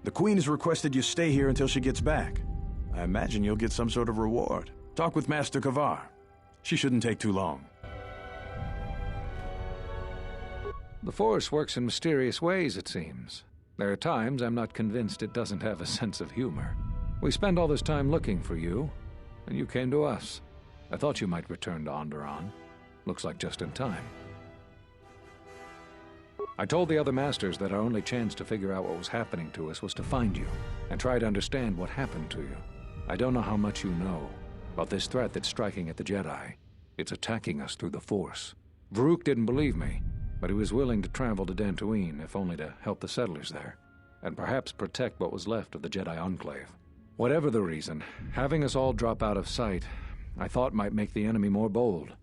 The Queen has requested you stay here until she gets back. I imagine you'll get some sort of reward. Talk with Master KOTOR. She shouldn't take too long. The Force works in mysterious ways, it seems. There are times I'm not convinced it doesn't have a sense of humor. We spend all this time looking for you, and you came to us. I thought you might return to Onderon. Looks like just in time. I told the other masters that our only chance to figure out what was happening to us was to find you, and try to understand what happened to you. I don't know how much you know about this threat that's striking at the Jedi. It's attacking us through the Force. Varuk didn't believe me, but he was willing to travel to Dantooine, if only to help the settlers there, and perhaps protect what was left of the Jedi Enclave. Whatever the reason, having us all drop out of sight, I thought might make the enemy more bold.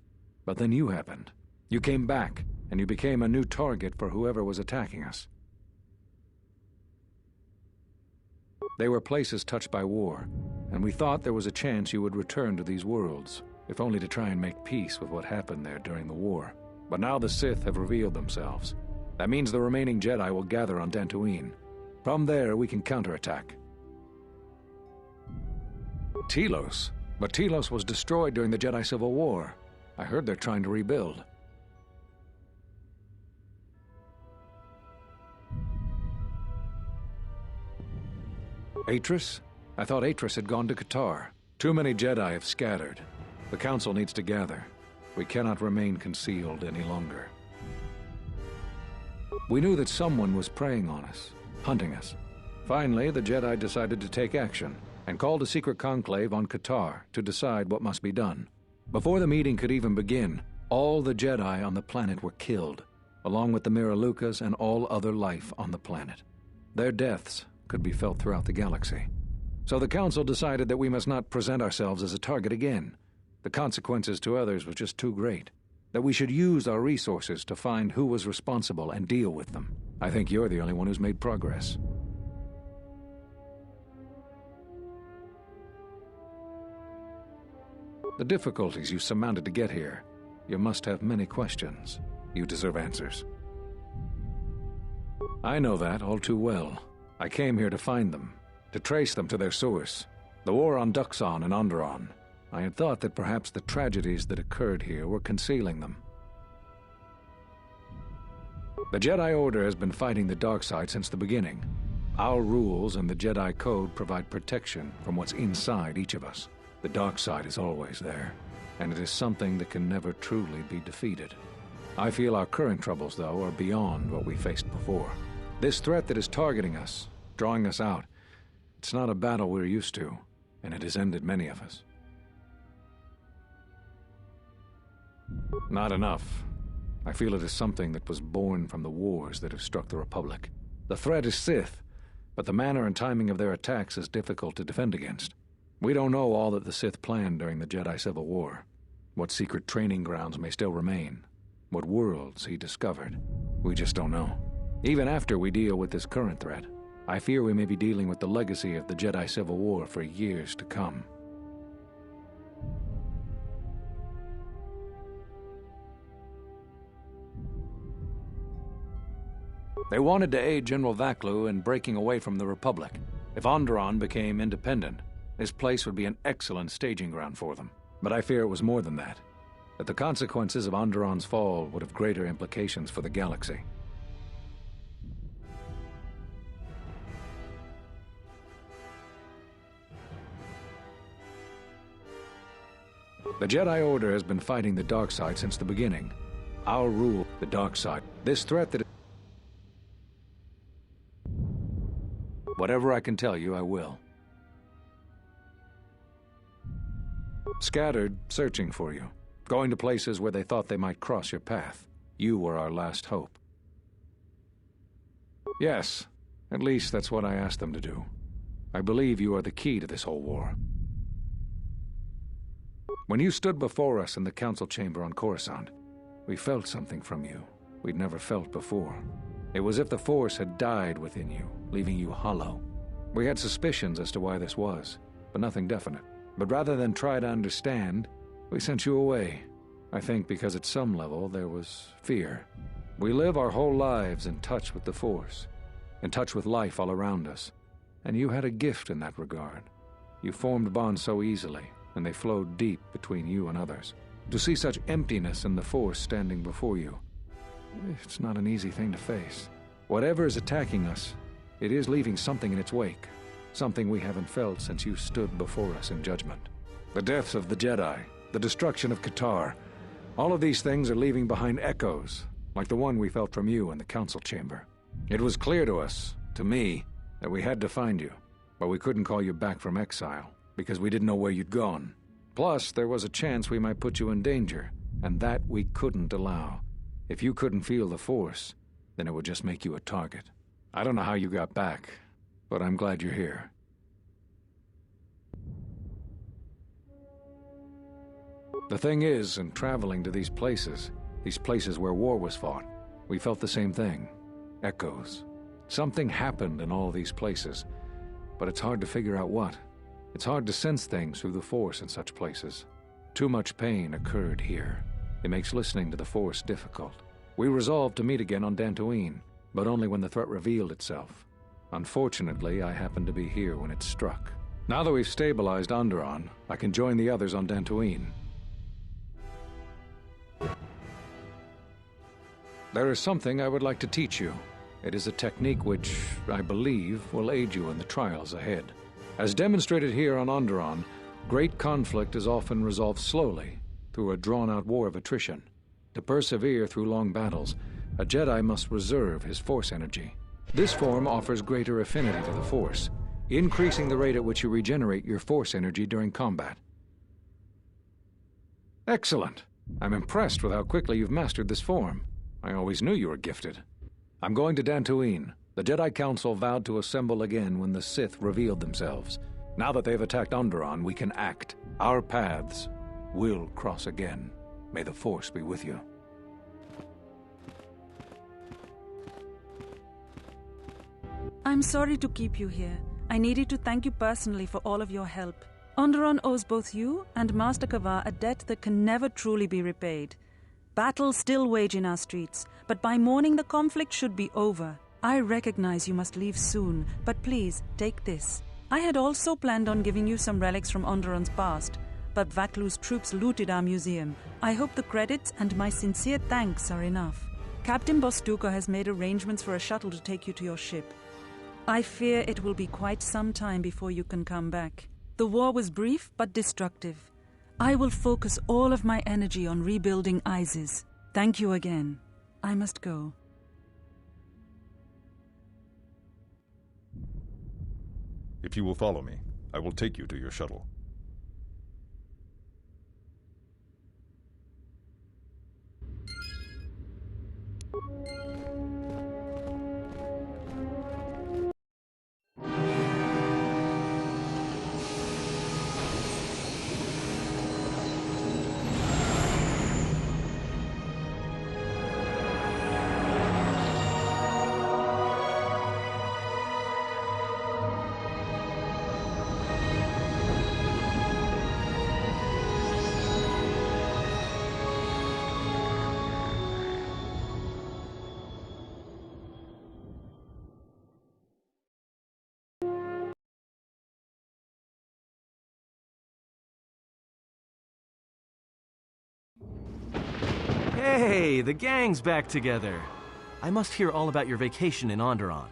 But then you happened. You came back, and you became a new target for whoever was attacking us. They were places touched by war, and we thought there was a chance you would return to these worlds, if only to try and make peace with what happened there during the war. But now the Sith have revealed themselves. That means the remaining Jedi will gather on Dantooine. From there, we can counterattack. Telos? But Telos was destroyed during the Jedi Civil War. I heard they're trying to rebuild. Atris? I thought Atris had gone to KOTOR. Too many Jedi have scattered. The Council needs to gather. We cannot remain concealed any longer. We knew that someone was preying on us, hunting us. Finally, the Jedi decided to take action, and called a secret conclave on KOTOR to decide what must be done. Before the meeting could even begin, all the Jedi on the planet were killed, along with the Miralukas and all other life on the planet. Their deaths could be felt throughout the galaxy. So the Council decided that we must not present ourselves as a target again. The consequences to others were just too great. That we should use our resources to find who was responsible and deal with them. I think you're the only one who's made progress. The difficulties you surmounted to get here. You must have many questions. You deserve answers. I know that all too well. I came here to find them, to trace them to their source. The war on Duxon and Onderon. I had thought that perhaps the tragedies that occurred here were concealing them. The Jedi Order has been fighting the dark side since the beginning. Our rules and the Jedi Code provide protection from what's inside each of us. The dark side is always there, and it is something that can never truly be defeated. I feel our current troubles, though, are beyond what we faced before. This threat that is targeting us, drawing us out, it's not a battle we're used to, and it has ended many of us. Not enough. I feel it is something that was born from the wars that have struck the Republic. The threat is Sith, but the manner and timing of their attacks is difficult to defend against. We don't know all that the Sith planned during the Jedi Civil War. What secret training grounds may still remain. What worlds he discovered. We just don't know. Even after we deal with this current threat, I fear we may be dealing with the legacy of the Jedi Civil War for years to come. They wanted to aid General Vaklu in breaking away from the Republic. If Onderon became independent, this place would be an excellent staging ground for them. But I fear it was more than that. That the consequences of Onderon's fall would have greater implications for the galaxy. The Jedi Order has been fighting the dark side since the beginning. Our rule, the dark side. This threat that... Whatever I can tell you, I will. Scattered, searching for you. Going to places where they thought they might cross your path. You were our last hope. Yes, at least that's what I asked them to do. I believe you are the key to this whole war. When you stood before us in the council chamber on Coruscant, we felt something from you we'd never felt before. It was as if the Force had died within you, leaving you hollow. We had suspicions as to why this was, but nothing definite. But rather than try to understand, we sent you away. I think because at some level there was fear. We live our whole lives in touch with the Force, in touch with life all around us. and you had a gift in that regard. You formed bonds so easily, and they flowed deep between you and others. To see such emptiness in the Force standing before you, it's not an easy thing to face. Whatever is attacking us, it is leaving something in its wake, something we haven't felt since you stood before us in judgment. The deaths of the Jedi, the destruction of KOTOR, all of these things are leaving behind echoes, like the one we felt from you in the Council Chamber. It was clear to us, to me, that we had to find you, but we couldn't call you back from exile, because we didn't know where you'd gone. Plus, there was a chance we might put you in danger, and that we couldn't allow. If you couldn't feel the Force, then it would just make you a target. I don't know how you got back, but I'm glad you're here. The thing is, in traveling to these places where war was fought, we felt the same thing. Echoes. Something happened in all these places, but it's hard to figure out what. It's hard to sense things through the Force in such places. Too much pain occurred here. It makes listening to the Force difficult. We resolved to meet again on Dantooine, but only when the threat revealed itself. Unfortunately, I happened to be here when it struck. Now that we've stabilized Onderon, I can join the others on Dantooine. There is something I would like to teach you. It is a technique which, I believe, will aid you in the trials ahead. As demonstrated here on Onderon, great conflict is often resolved slowly, through a drawn-out war of attrition. To persevere through long battles, a Jedi must reserve his Force energy. This form offers greater affinity to the Force, increasing the rate at which you regenerate your Force energy during combat. Excellent! I'm impressed with how quickly you've mastered this form. I always knew you were gifted. I'm going to Dantooine. The Jedi Council vowed to assemble again when the Sith revealed themselves. Now that they've attacked Onderon, we can act. Our paths will cross again. May the Force be with you. I'm sorry to keep you here. I needed to thank you personally for all of your help. Onderon owes both you and Master Kavar a debt that can never truly be repaid. Battles still wage in our streets, but by morning the conflict should be over. I recognize you must leave soon, but please, take this. I had also planned on giving you some relics from Onderon's past, but Vaklu's troops looted our museum. I hope the credits and my sincere thanks are enough. Captain Bostuka has made arrangements for a shuttle to take you to your ship. I fear it will be quite some time before you can come back. The war was brief but destructive. I will focus all of my energy on rebuilding Isis. Thank you again. I must go. If you will follow me, I will take you to your shuttle. Hey, the gang's back together. I must hear all about your vacation in Onderon.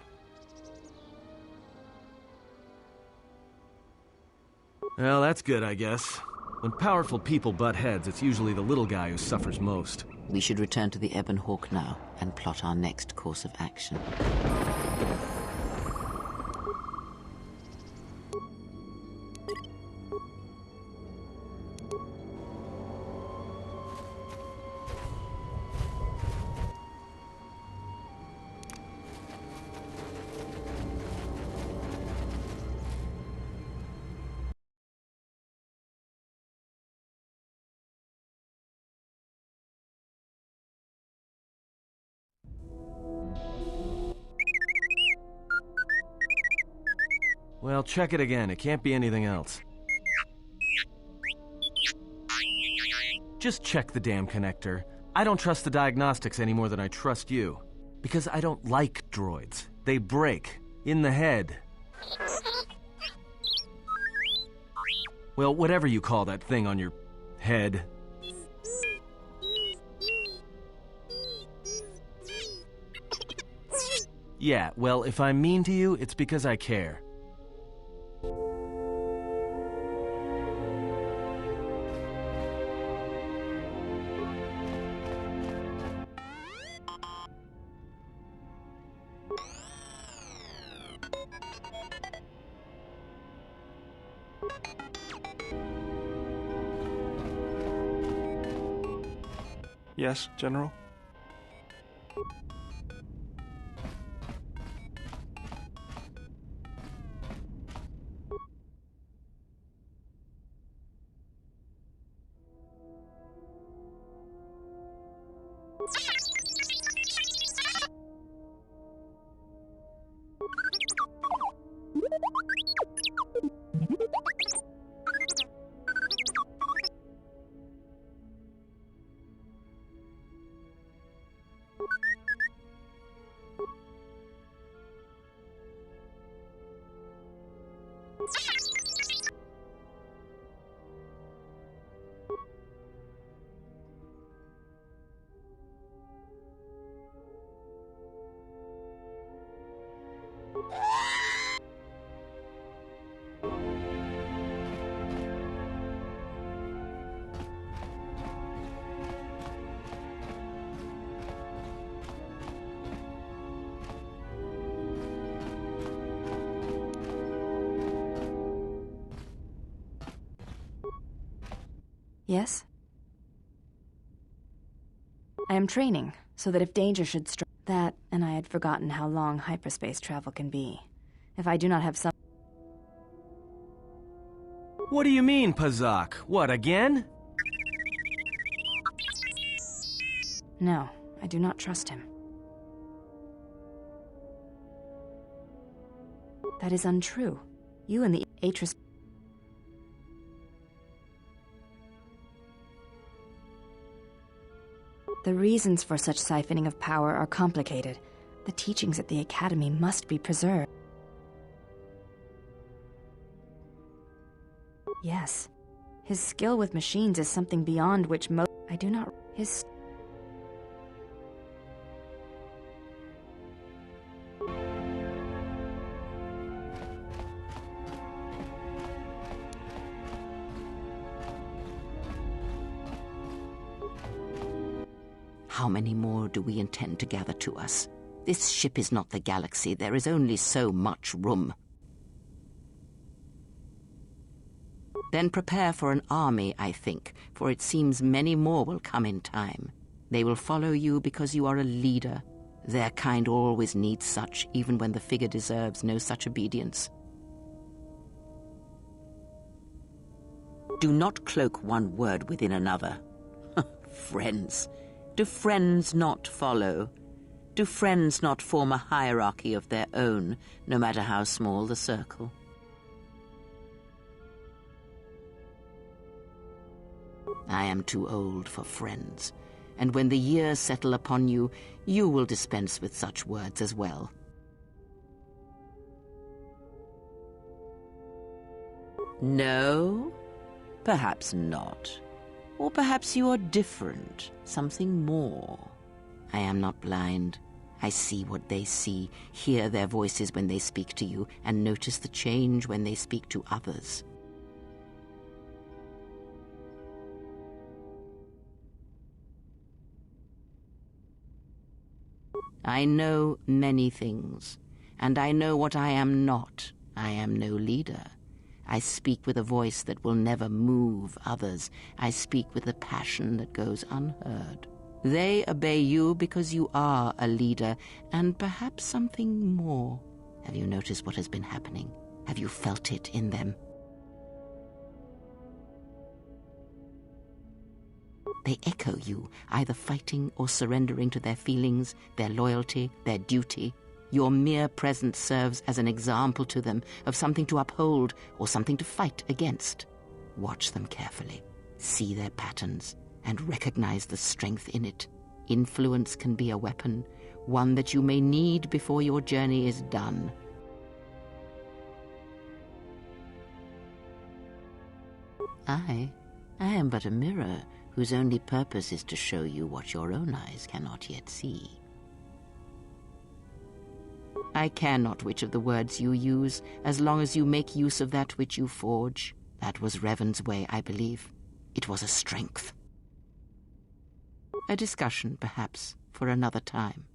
Well, that's good, I guess. When powerful people butt heads, it's usually the little guy who suffers most. We should return to the Ebon Hawk now and plot our next course of action. Well, check it again. It can't be anything else. Just check the damn connector. I don't trust the diagnostics any more than I trust you. Because I don't like droids. They break. In the head. Well, whatever you call that thing on your head. Yeah, well, if I'm mean to you, it's because I care. Yes, General? Yes? I am training, so that if danger should strike... That, and I had forgotten how long hyperspace travel can be. If I do not have some... What do you mean, Pazak? What, again? No, I do not trust him. That is untrue. You and the Atris... The reasons for such siphoning of power are complicated. The teachings at the Academy must be preserved. Yes. His skill with machines is something beyond which most... I do not... His... How many more do we intend to gather to us? This ship is not the galaxy. There is only so much room. Then prepare for an army, I think, for it seems many more will come in time. They will follow you because you are a leader. Their kind always needs such, even when the figure deserves no such obedience. Do not cloak one word within another. Friends. Do friends not follow? Do friends not form a hierarchy of their own, no matter how small the circle? I am too old for friends, and when the years settle upon you, you will dispense with such words as well. No? Perhaps not. Or perhaps you are different, something more. I am not blind. I see what they see, hear their voices when they speak to you, and notice the change when they speak to others. I know many things, and I know what I am not. I am no leader. I speak with a voice that will never move others. I speak with a passion that goes unheard. They obey you because you are a leader, and perhaps something more. Have you noticed what has been happening? Have you felt it in them? They echo you, either fighting or surrendering to their feelings, their loyalty, their duty. Your mere presence serves as an example to them of something to uphold or something to fight against. Watch them carefully, see their patterns, and recognize the strength in it. Influence can be a weapon, one that you may need before your journey is done. I am but a mirror whose only purpose is to show you what your own eyes cannot yet see. I care not which of the words you use, as long as you make use of that which you forge. That was Revan's way, I believe. It was a strength. A discussion, perhaps, for another time.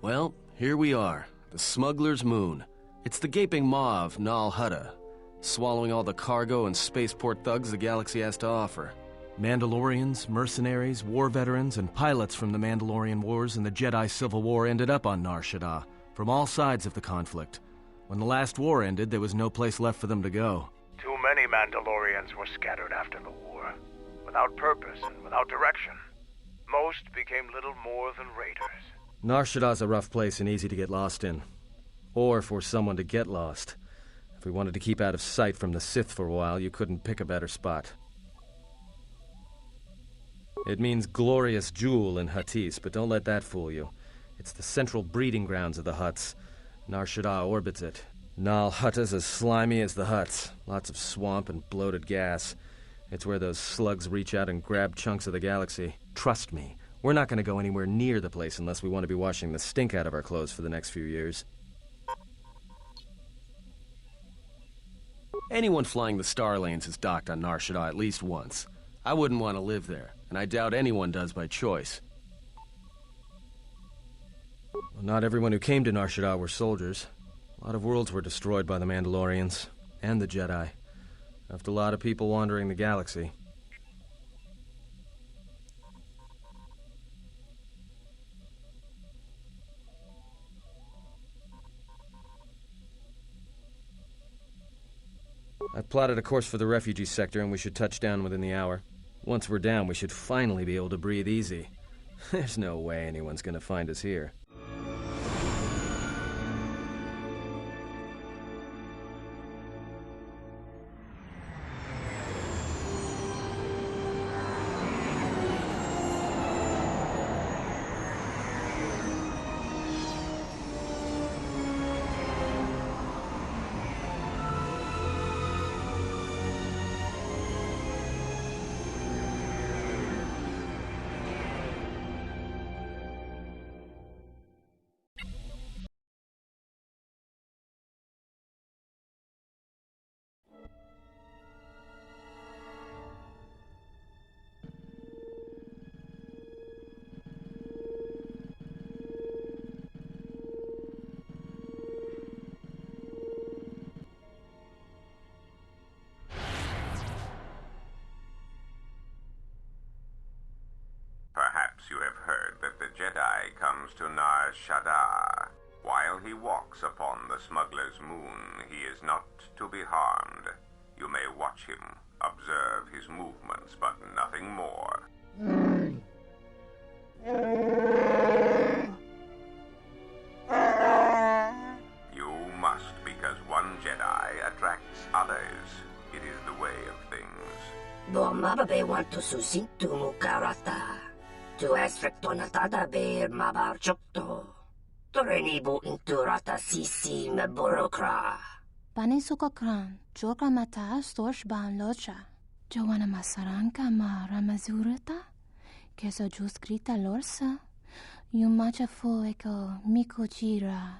Well, here we are, the Smuggler's Moon. It's the gaping maw of Nal Hutta, swallowing all the cargo and spaceport thugs the galaxy has to offer. Mandalorians, mercenaries, war veterans, and pilots from the Mandalorian Wars and the Jedi Civil War ended up on Nar Shaddaa, from all sides of the conflict. When the last war ended, there was no place left for them to go. Too many Mandalorians were scattered after the war, without purpose and without direction. Most became little more than raiders. Nar Shaddaa's a rough place and easy to get lost in. Or for someone to get lost. If we wanted to keep out of sight from the Sith for a while, you couldn't pick a better spot. It means glorious jewel in Huttese, but don't let that fool you. It's the central breeding grounds of the Hutts. Nar Shaddaa orbits it. Nal Hutta's as slimy as the Hutts. Lots of swamp and bloated gas. It's where those slugs reach out and grab chunks of the galaxy. Trust me. We're not going to go anywhere near the place unless we want to be washing the stink out of our clothes for the next few years. Anyone flying the Star Lanes has docked on Nar Shaddaa at least once. I wouldn't want to live there, and I doubt anyone does by choice. Well, not everyone who came to Nar Shaddaa were soldiers. A lot of worlds were destroyed by the Mandalorians, and the Jedi. Left a lot of people wandering the galaxy. I've plotted a course for the refugee sector, and we should touch down within the hour. Once we're down, we should finally be able to breathe easy. There's no way anyone's gonna find us here. You have heard that the Jedi comes to Nar Shaddaa. While he walks upon the Smuggler's Moon, he is not to be harmed. You may watch him, observe his movements, but nothing more. You must, because one Jedi attracts others. It is the way of things. Bomababe want to susintu mukarata. Tu esfrektonatada beer mabar chokto. Torenibu inturata sisi me burokra. Bani sukakran, joka mata storch ban locha. Joana masaranka ma ramazurata. Keso juskrita lorsa. Yumacha fo eko mikochira.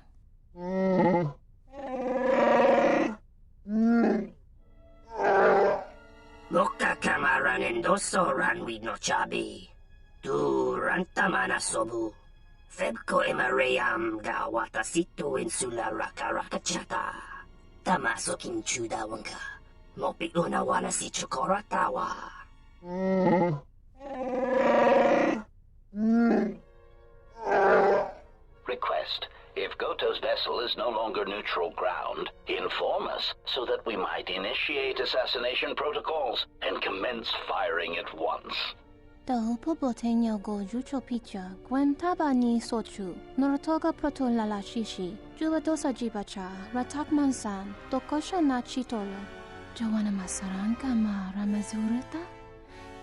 Moka kamaran endoso ranwi no chabi. Tu rantamana sobu. Febko emareyam ga watasitu insula rakarakachata. Tamaso kinchuda wanka. Mopi una wana si chokoratawa. Request. If Goto's vessel is no longer neutral ground, inform us so that we might initiate assassination protocols and commence firing at once. The Pobotenyo go Jucho Picha, Gwen Tabani Sochu, Norotoga Proto Lalashishi, Juvadosa Jibacha, Ratakman San, Tokosha Nachitolo, Joanna Masaranka Ma Ramazurata,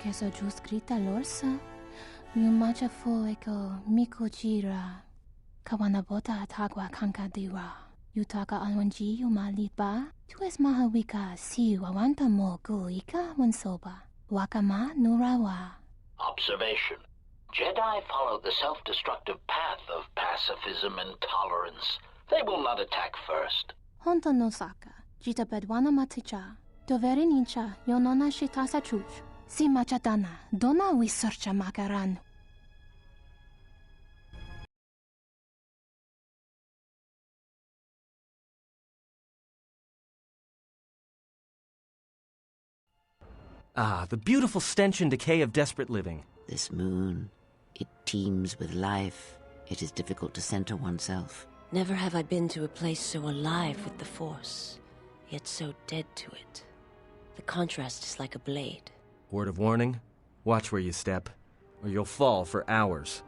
Keso Juskrita Lorsa, Yumacha Foeko Mikojira. Kawanabota Tagwa Kankadiwa. Yutaka Alwanji Yumaliba. Tues Mahawika si Wawanta mo Guika Wansoba. Wakama Nurawa. Observation. Jedi follow the self-destructive path of pacifism and tolerance. They will not attack first. Honta no Saka. Jita Bedwana Maticha. Doveri Nincha Yonona Shitasa Chuch. Si Machadana. Dona we searcha Makaran. Ah, the beautiful stench and decay of desperate living. This moon, it teems with life. It is difficult to center oneself. Never have I been to a place so alive with the Force, yet so dead to it. The contrast is like a blade. Word of warning, watch where you step, or you'll fall for hours.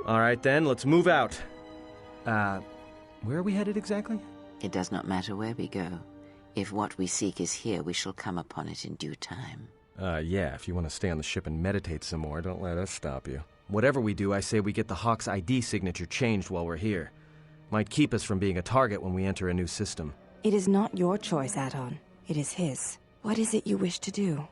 All right then, let's move out. Where are we headed exactly? It does not matter where we go. If what we seek is here, we shall come upon it in due time. Yeah, if you want to stay on the ship and meditate some more, don't let us stop you. Whatever we do, I say we get the Hawk's ID signature changed while we're here. Might keep us from being a target when we enter a new system. It is not your choice, Adon. It is his. What is it you wish to do?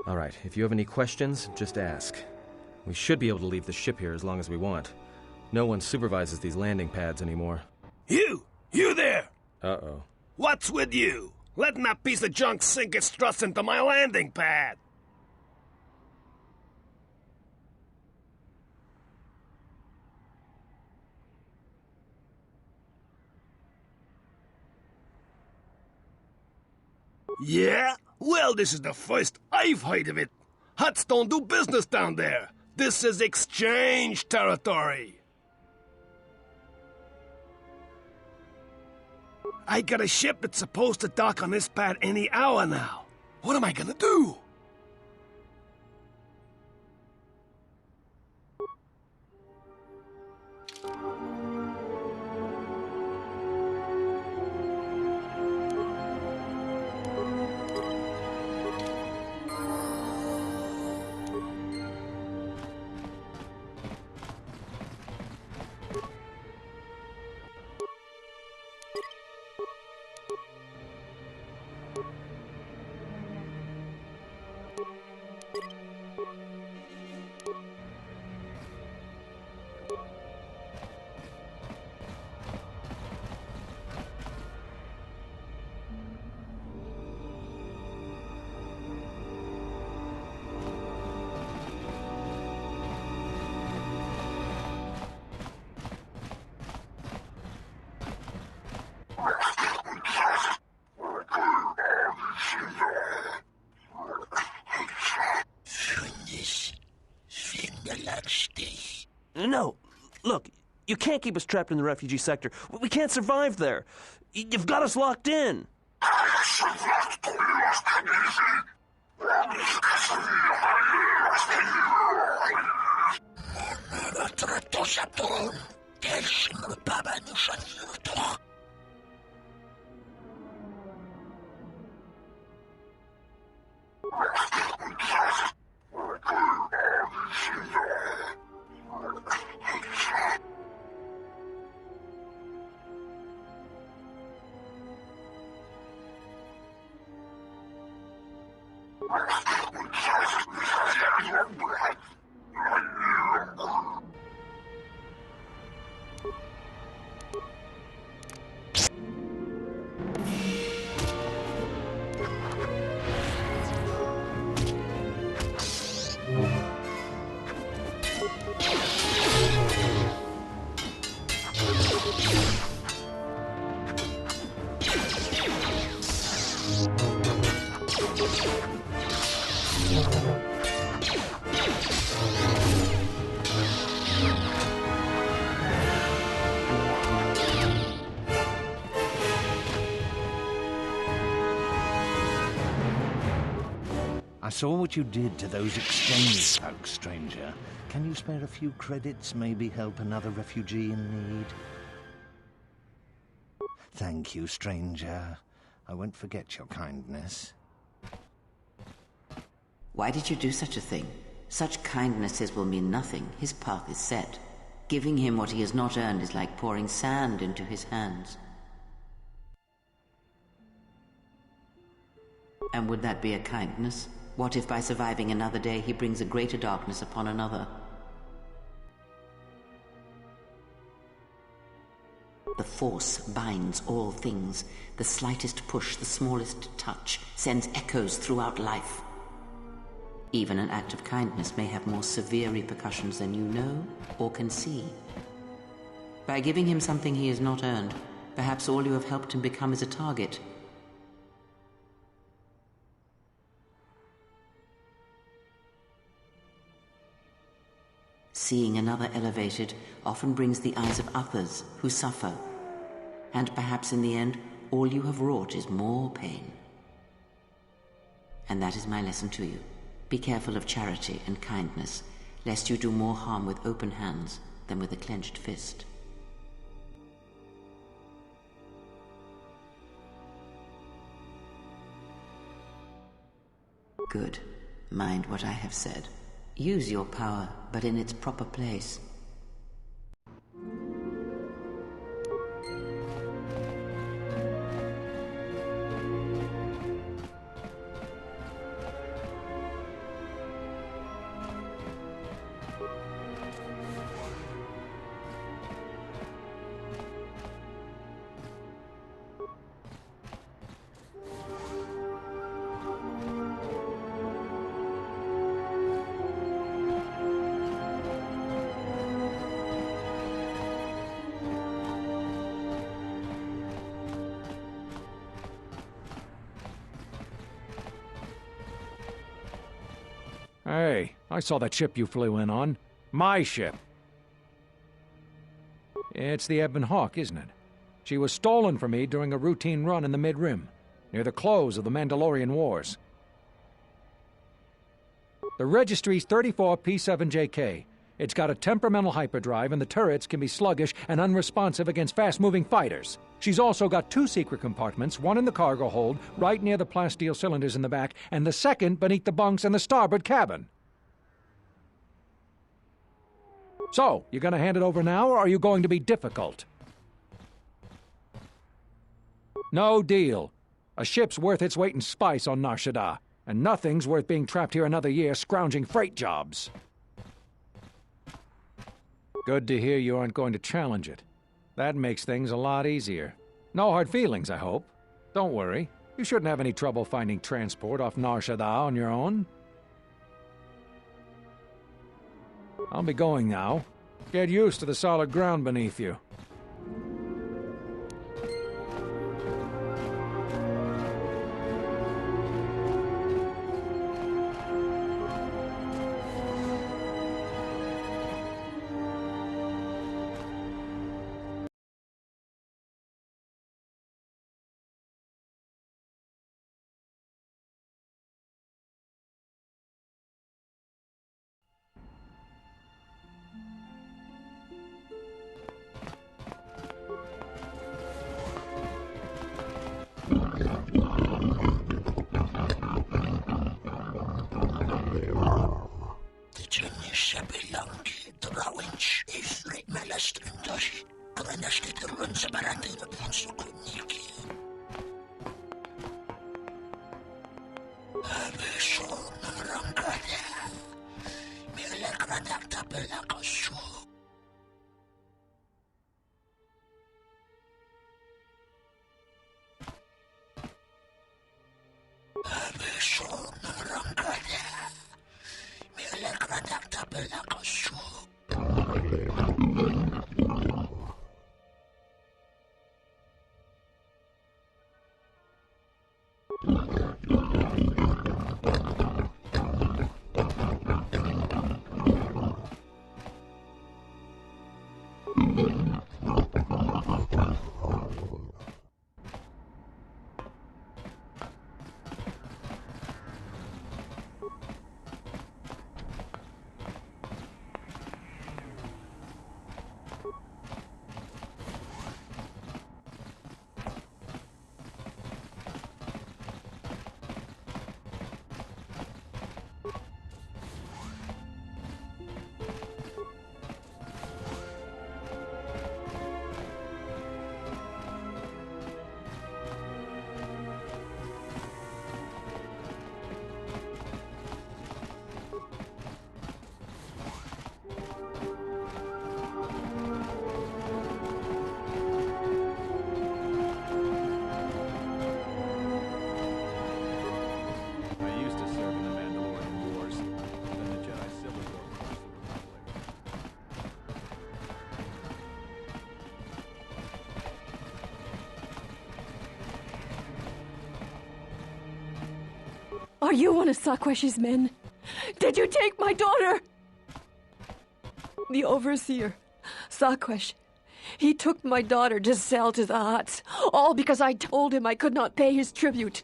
All right, if you have any questions, just ask. We should be able to leave the ship here as long as we want. No one supervises these landing pads anymore. You there! Uh-oh. What's with you? Letting that piece of junk sink its struts into my landing pad! Yeah? Well, this is the first I've heard of it. Huts don't do business down there. This is exchange territory. I got a ship that's supposed to dock on this pad any hour now. What am I gonna do? No, look, you can't keep us trapped in the refugee sector. We can't survive there. You've got us locked in. saw what you did to those exchange folks, stranger. Can you spare a few credits, maybe help another refugee in need? Thank you, stranger. I won't forget your kindness. Why did you do such a thing? Such kindnesses will mean nothing. His path is set. Giving him what he has not earned is like pouring sand into his hands. And would that be a kindness? What if by surviving another day he brings a greater darkness upon another? The Force binds all things. The slightest push, the smallest touch, sends echoes throughout life. Even an act of kindness may have more severe repercussions than you know or can see. By giving him something he has not earned, perhaps all you have helped him become is a target. Seeing another elevated often brings the eyes of others who suffer. And perhaps in the end, all you have wrought is more pain. And that is my lesson to you. Be careful of charity and kindness, lest you do more harm with open hands than with a clenched fist. Good. Mind what I have said. Use your power, but in its proper place. Hey, I saw that ship you flew in on. My ship. It's the Ebon Hawk, isn't it? She was stolen from me during a routine run in the Mid-Rim, near the close of the Mandalorian Wars. The registry's 34 P7JK. It's got a temperamental hyperdrive, and the turrets can be sluggish and unresponsive against fast-moving fighters. She's also got 2 secret compartments, one in the cargo hold, right near the plasteel cylinders in the back, and the second beneath the bunks in the starboard cabin. So, you gonna hand it over now, or are you going to be difficult? No deal. A ship's worth its weight in spice on Nar Shaddaa, and nothing's worth being trapped here another year scrounging freight jobs. Good to hear you aren't going to challenge it. That makes things a lot easier. No hard feelings, I hope. Don't worry. You shouldn't have any trouble finding transport off Nar Shaddaa on your own. I'll be going now. Get used to the solid ground beneath you. Are you one of Sakwesh's men? Did you take my daughter? The overseer, Sakwesh, he took my daughter to sell to the Hutts, all because I told him I could not pay his tribute.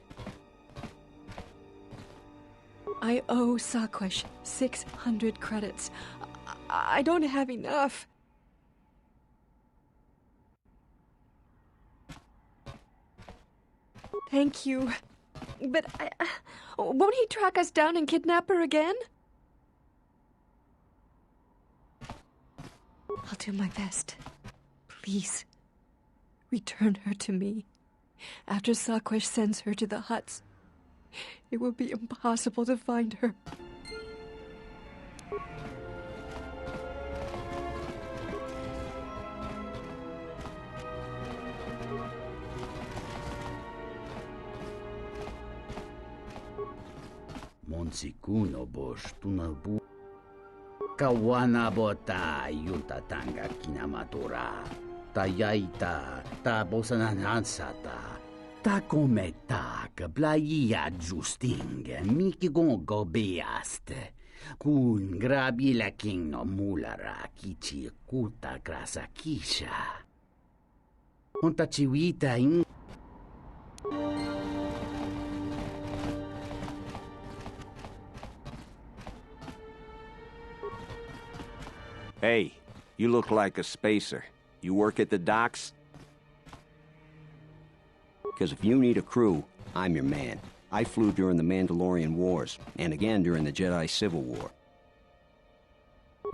I owe Sakwesh 600 credits. I don't have enough. Thank you. But won't he track us down and kidnap her again? I'll do my best. Please, return her to me. After Sakwesh sends her to the Hutts, it will be impossible to find her. Monsikuno bosh tunabu kawana bota yunta tanga kinamatura tayaita ta bosananansata ta kometa kablaia justing mikigon gobeaste kun grabila king no mulara kichi kuta grasa kisha onta chiwita in. Hey, you look like a spacer. You work at the docks? Because if you need a crew, I'm your man. I flew during the Mandalorian Wars, and again during the Jedi Civil War.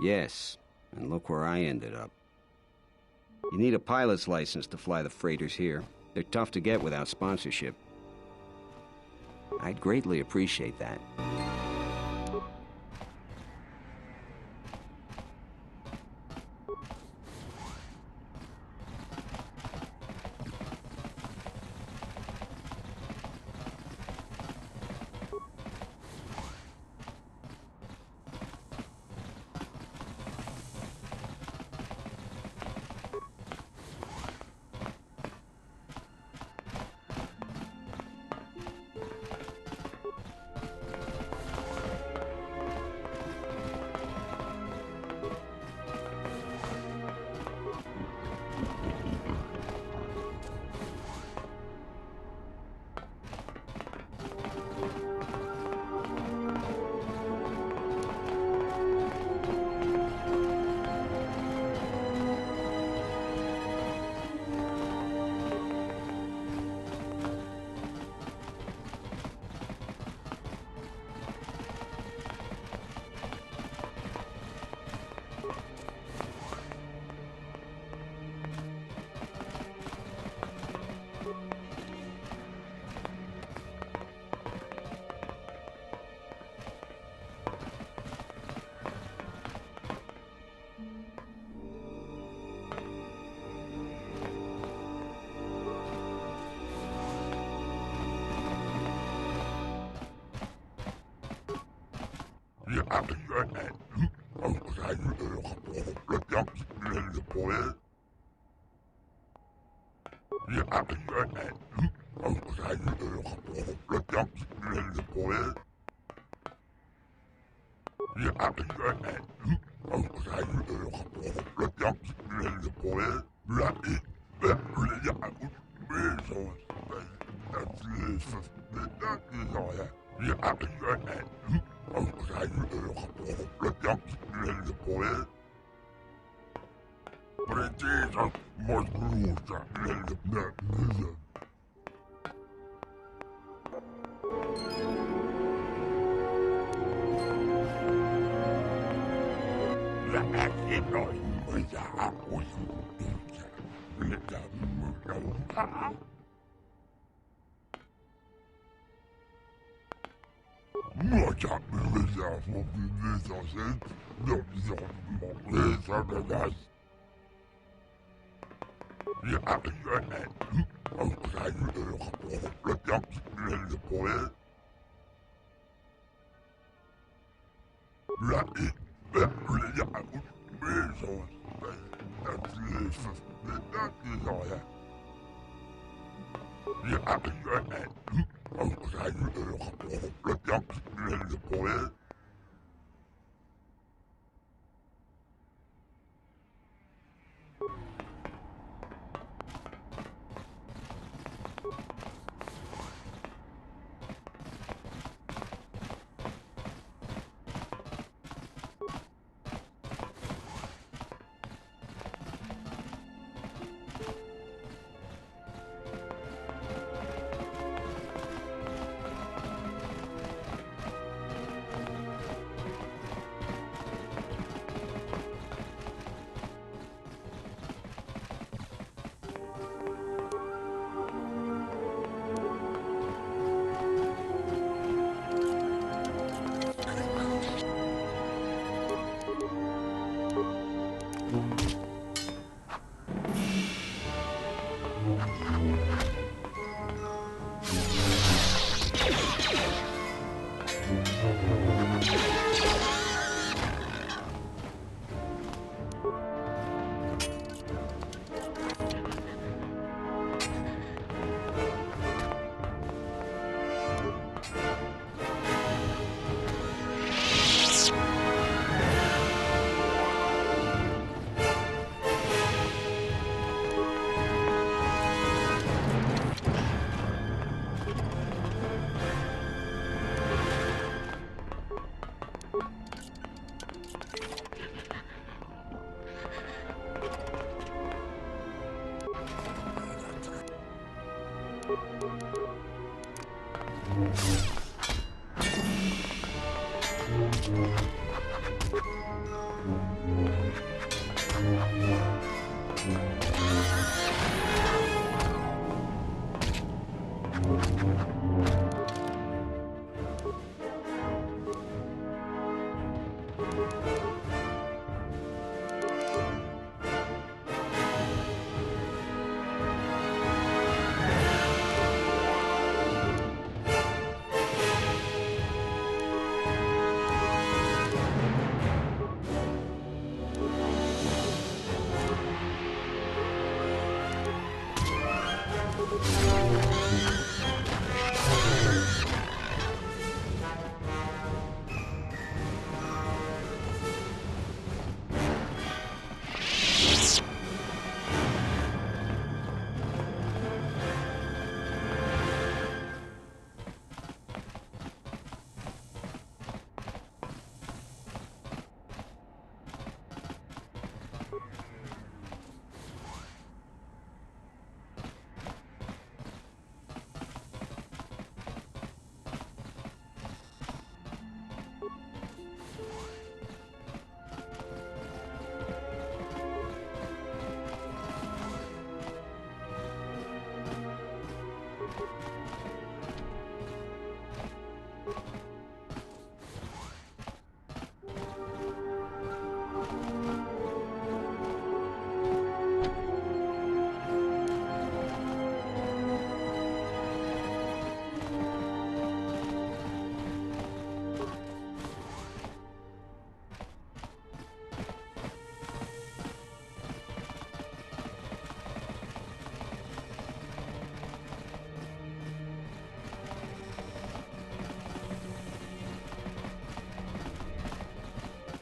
Yes, and look where I ended up. You need a pilot's license to fly the freighters here. They're tough to get without sponsorship. I'd greatly appreciate that.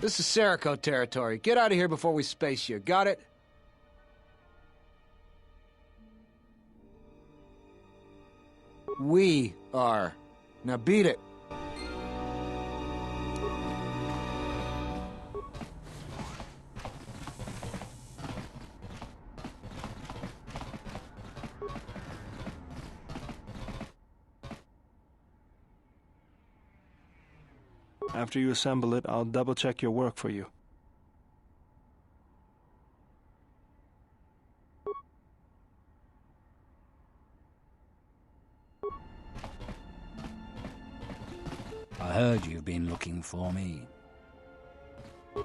This is Serico territory. Get out of here before we space you. Got it? We are. Now beat it. After you assemble it, I'll double-check your work for you. I heard you've been looking for me.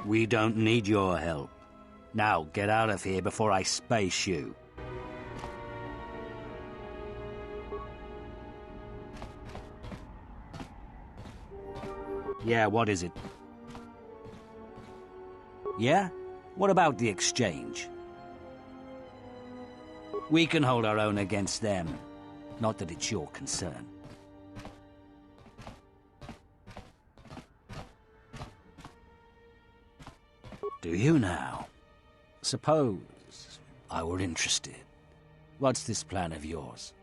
We don't need your help. Now, get out of here before I space you. Yeah, what is it? Yeah? What about the exchange? We can hold our own against them. Not that it's your concern. Do you now? Suppose I were interested. What's this plan of yours?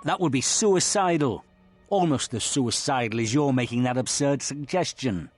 That would be suicidal. Almost as suicidal as you're making that absurd suggestion.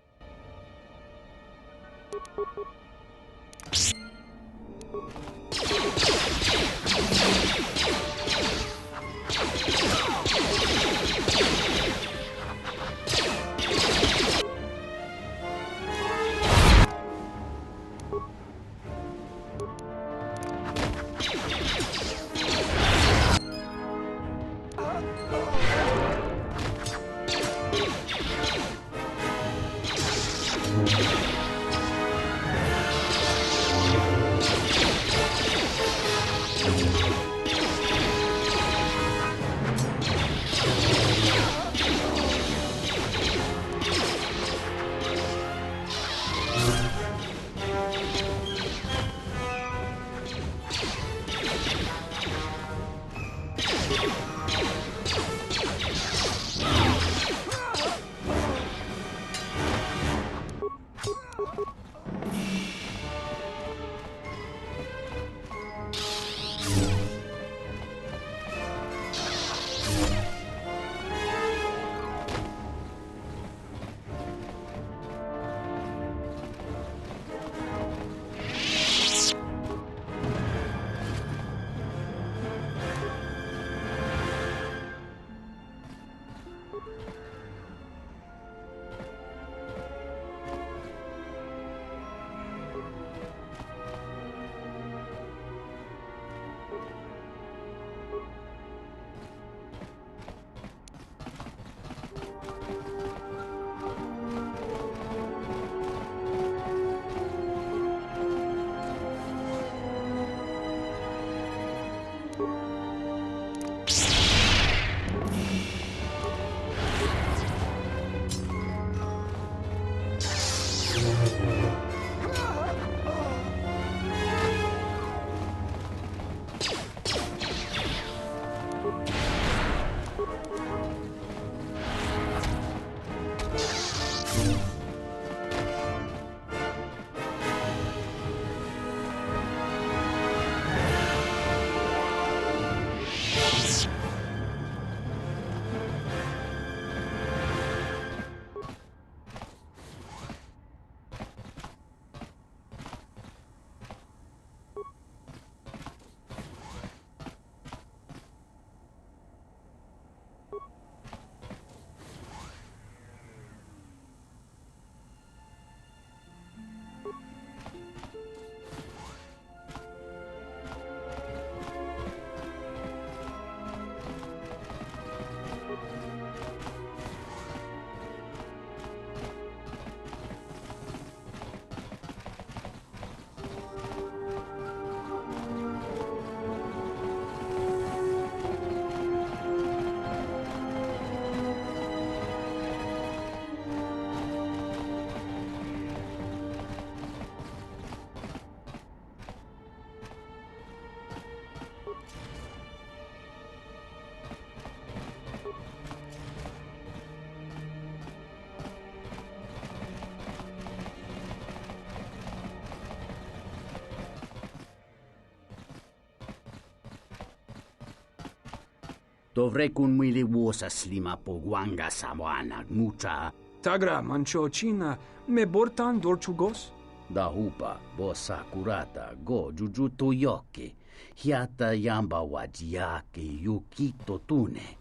Dovrei kun mwili wosa slima po gwanga sawana mucha. Tagra manchochina me bortan dorchugos? Da hupa bosa kurata go jujuto yoki. Hiata yamba wajiake yukito tune.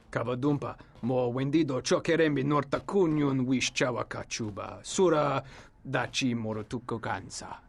Kavadumpa, mo wendido chokerembi norta kunyun wish chawakachuba. Sura dachi morotuko gansa.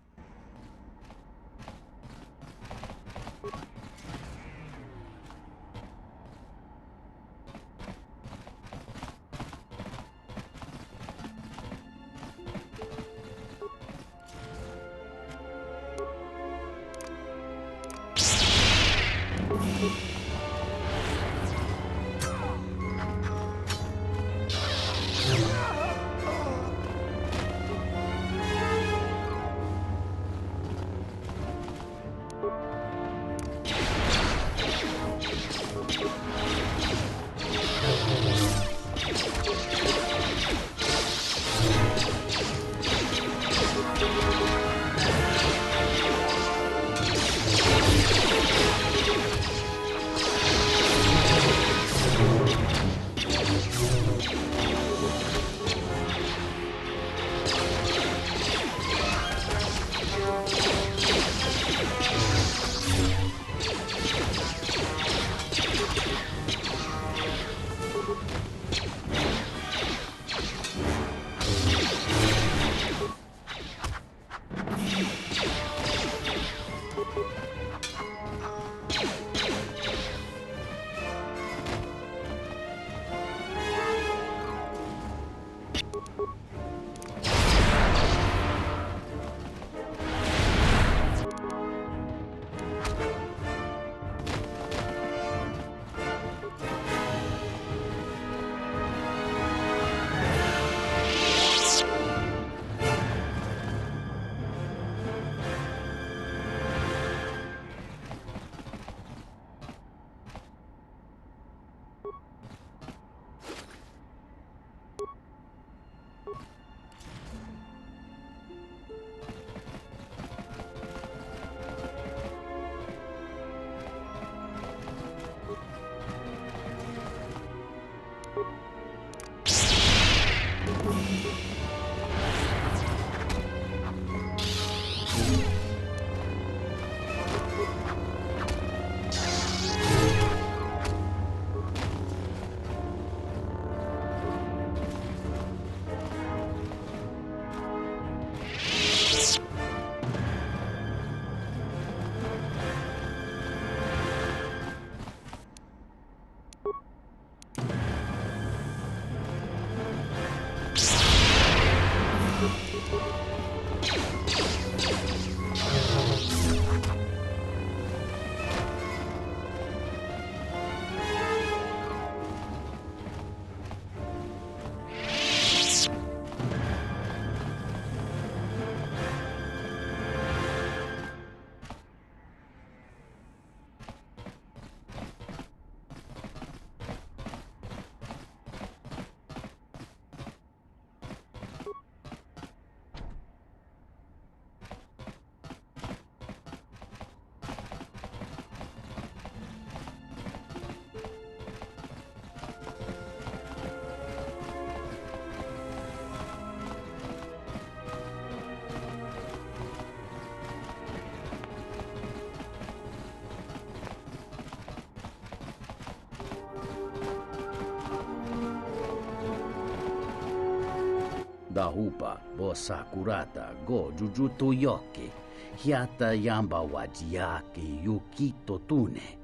Dahupa bossa kurata go jujutu yoki. Hiata yamba wajiaki yukito tune.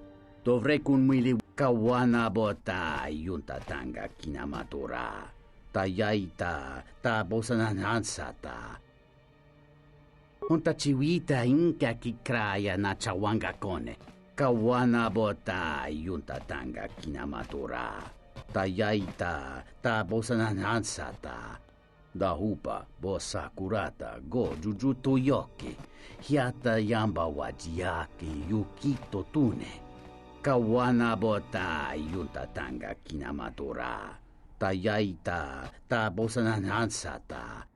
Dovrekun mwili kawana bota yuntatanga kinamatura. Tayaita ta bosananansata. Unta chiwita inka kikraya na chawanga kone. Kawana bota yuntatanga kinamatura. Tayaita ta bosananansata. Dahupa bossa kurata go jujutu yoki. Hiata yamba wajiaki yukito tune. Kawana bota yuntatanga kinamatura. Tayaita ta bosananansata.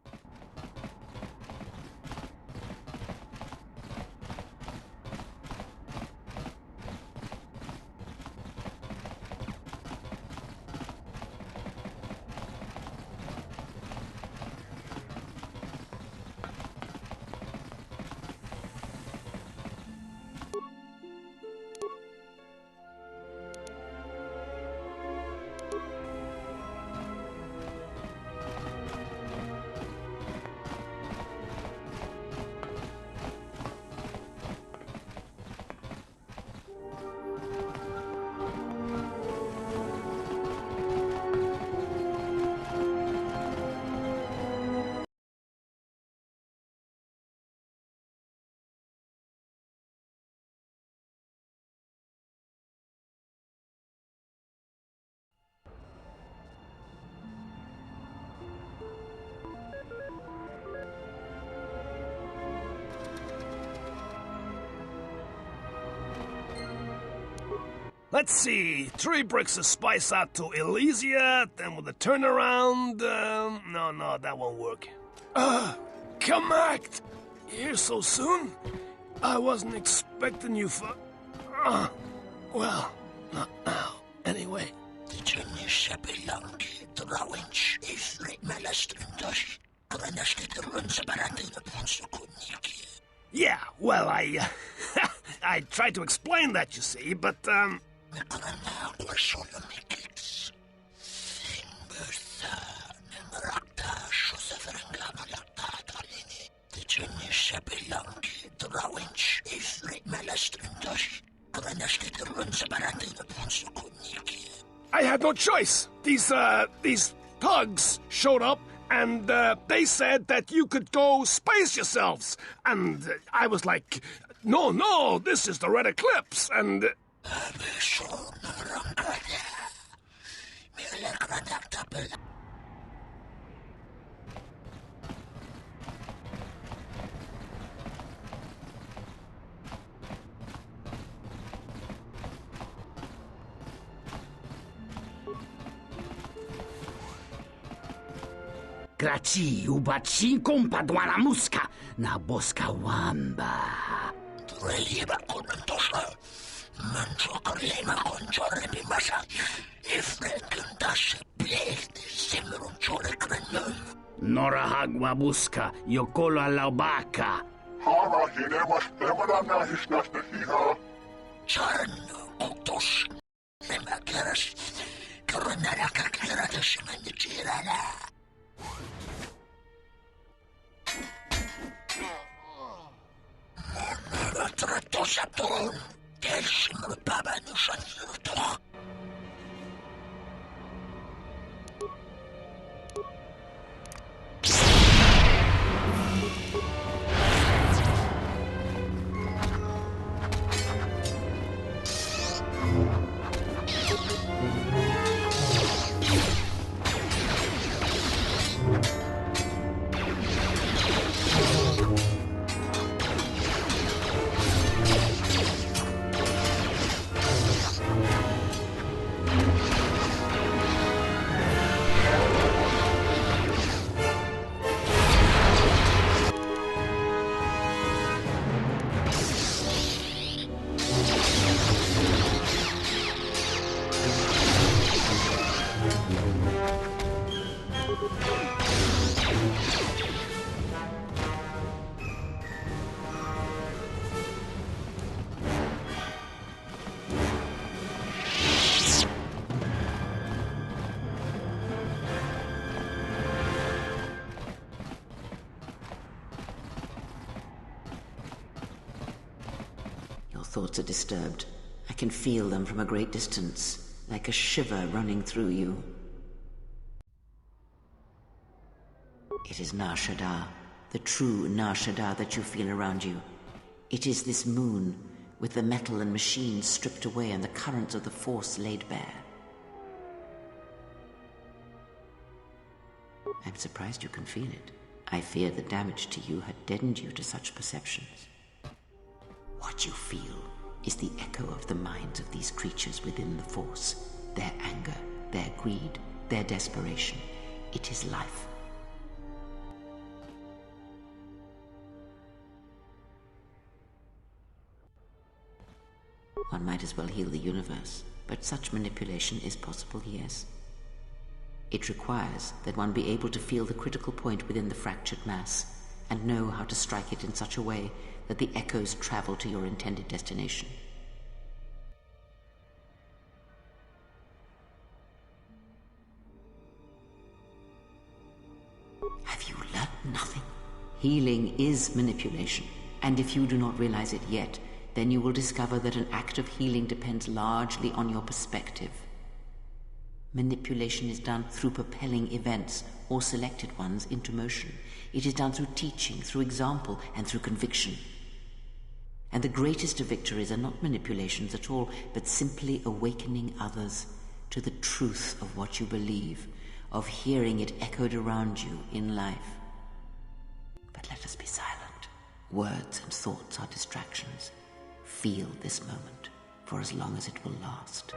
Let's see, 3 bricks of spice out to Elysia, then with a turnaround, no, that won't work. Come act! Here so soon? I wasn't expecting you for... well, not now, anyway. Yeah, well, I tried to explain that, you see, but, I had no choice. These thugs showed up, and they said that you could go space yourselves. And I was like, no, this is the Red Eclipse, and... Graci ubaci kompadwana muska na boska wamba. Relieva con tosha. Mancho corlema con giorre bimasa. E frequentasse plete semronciore crenno. Nora hagwa buska yokolo alaubaka. Hara hinemas temananahis näistä hihaa. Charn kotos. Nämä keräs. Kerran näräkä kerätessä mennä siiränä. Mä tuossa tuon. Telsimme päivännyssä siirtoa. Thoughts are disturbed. I can feel them from a great distance, like a shiver running through you. It is Nar Shaddaa, the true Nar Shaddaa that you feel around you. It is this moon, with the metal and machines stripped away and the currents of the Force laid bare. I'm surprised you can feel it. I fear the damage to you had deadened you to such perceptions. What you feel is the echo of the minds of these creatures within the Force, their anger, their greed, their desperation. It is life. One might as well heal the universe, but such manipulation is possible, yes. It requires that one be able to feel the critical point within the fractured mass, and know how to strike it in such a way that the echoes travel to your intended destination. Have you learned nothing? Healing is manipulation, and if you do not realize it yet, then you will discover that an act of healing depends largely on your perspective. Manipulation is done through propelling events, or selected ones, into motion. It is done through teaching, through example, and through conviction. And the greatest of victories are not manipulations at all, but simply awakening others to the truth of what you believe, of hearing it echoed around you in life. But let us be silent. Words and thoughts are distractions. Feel this moment for as long as it will last.